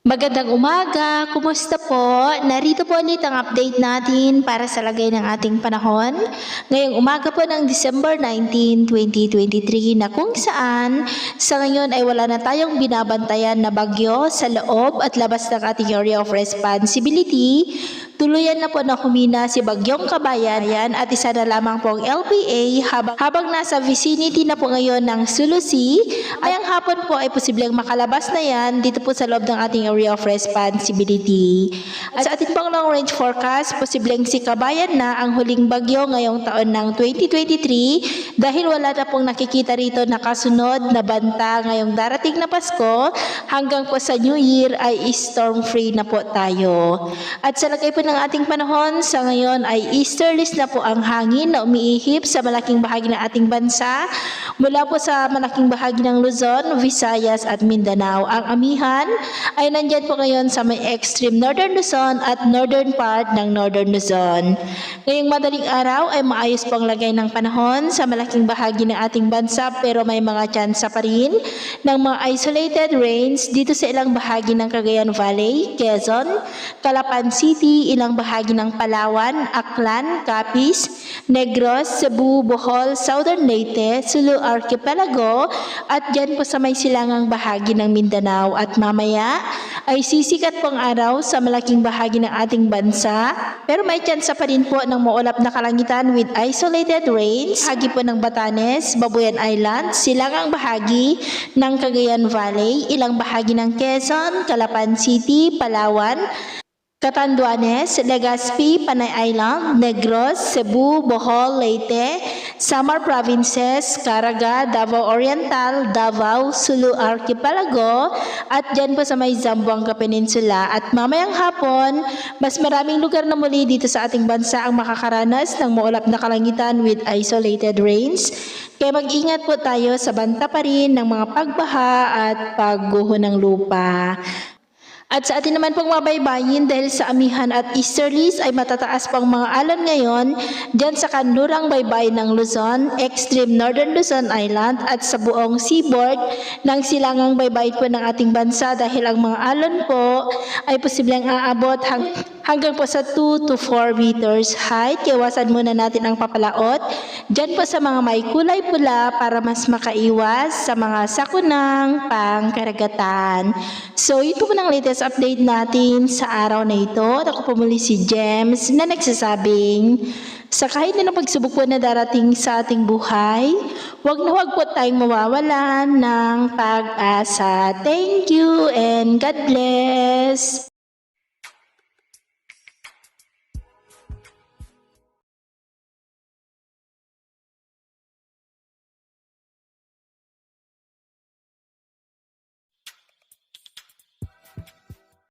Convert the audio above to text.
Magandang umaga, kumusta po? Narito po ulit ang update natin para sa lagay ng ating panahon. Ngayong umaga po ng December 19, 2023 na kung saan sa ngayon ay wala na tayong binabantayan na bagyo sa loob at labas ng ating area of responsibility. Tuluyan na po na humina si Bagyong Kabayan at isa na lamang po ang LPA habang nasa vicinity na po ngayon ng Sulu Sea ay ang hapon po ay posibleng makalabas na yan dito po sa loob ng ating area of responsibility. At sa ating pang long range forecast, posibleng si Kabayan na ang huling bagyo ngayong taon ng 2023 dahil wala na pong nakikita rito na kasunod na banta ngayong darating na Pasko hanggang po sa New Year ay storm free na po tayo. At sa lagay po ng ating panahon sa ngayon ay easterlies na po ang hangin na umiihip sa malaking bahagi ng ating bansa mula po sa malaking bahagi ng Luzon, Visayas at Mindanao. Ang amihan ay nandyan po ngayon sa may extreme northern Luzon at northern part ng northern Luzon. Ngayong madaling araw ay maayos po ang lagay ng panahon sa malaking bahagi ng ating bansa pero may mga tsansa pa rin ng mga isolated rains dito sa ilang bahagi ng Cagayan Valley, Quezon, Calapan City, ilang bahagi ng Palawan, Aklan, Capiz, Negros, Cebu, Bohol, Southern Leyte, Sulu Archipelago at dyan po sa may silangang bahagi ng Mindanao at mamaya ay sisikat po ang araw sa malaking bahagi ng ating bansa pero may tsansa pa rin po ng maulap na kalangitan with isolated rains, bahagi po ng Batanes, Babuyan Island, silangang bahagi ng Cagayan Valley, ilang bahagi ng Quezon, Calapan City, Palawan, Catanduanes, Legazpi, Panay Island, Negros, Cebu, Bohol, Leyte, Samar Provinces, Caraga, Davao Oriental, Davao, Sulu Archipelago, at dyan po sa may Zamboanga Peninsula. At mamayang hapon, mas maraming lugar na muli dito sa ating bansa ang makakaranas ng maulap na kalangitan with isolated rains. Kaya mag-ingat po tayo sa banta pa rin ng mga pagbaha at pagguho ng lupa. At sa atin naman pong mabaybayin dahil sa amihan at easterlies ay matataas pang mga alon ngayon dyan sa kanlurang baybay ng Luzon, extreme northern Luzon Island at sa buong seaboard ng silangang baybay po ng ating bansa dahil ang mga alon po ay posibleng aabot hanggang po sa 2 to 4 meters height. Iwasan muna natin ang papalaot dyan po sa mga may kulay pula para mas makaiwas sa mga sakunang pangkaragatan. So ito po ng latest update natin sa araw na ito. Ako po muli si James na nagsasabing sa kahit na pagsubok po na darating sa ating buhay, huwag po tayong mawawalan ng pag-asa. Thank you and God bless!